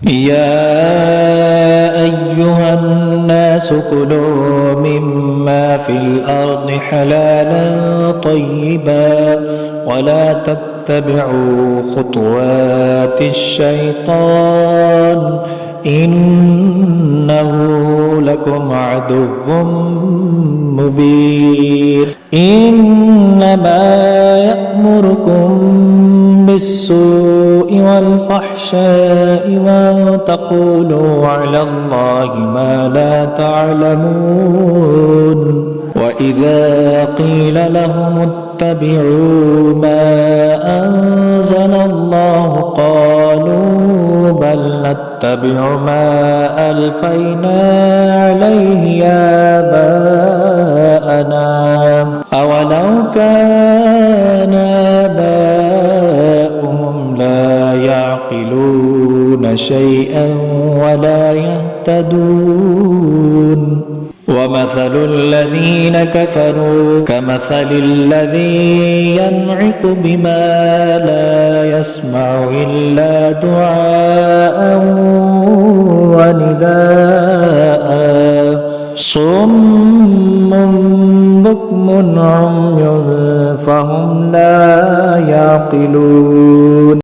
يا أيها الناس كلوا مما في الأرض حلالا طيبا ولا تتبعوا خطوات الشيطان إنه لكم عدو مبين إنما يأمركم بالسوء والفحشاء وأن تقولوا على الله ما لا تعلمون وإذا قيل لهم اتبعوا ما أنزل الله قالوا بل نتبع ما ألفينا عليه آباءنا أولو كان آباؤهم لا يعقلون شيئا ولا يهتدون ومثل الذين كفروا كمثل الذي ينعق بما لا يسمع إلا دعاء ونداء صم بكم عمي فهم لا يعقلون.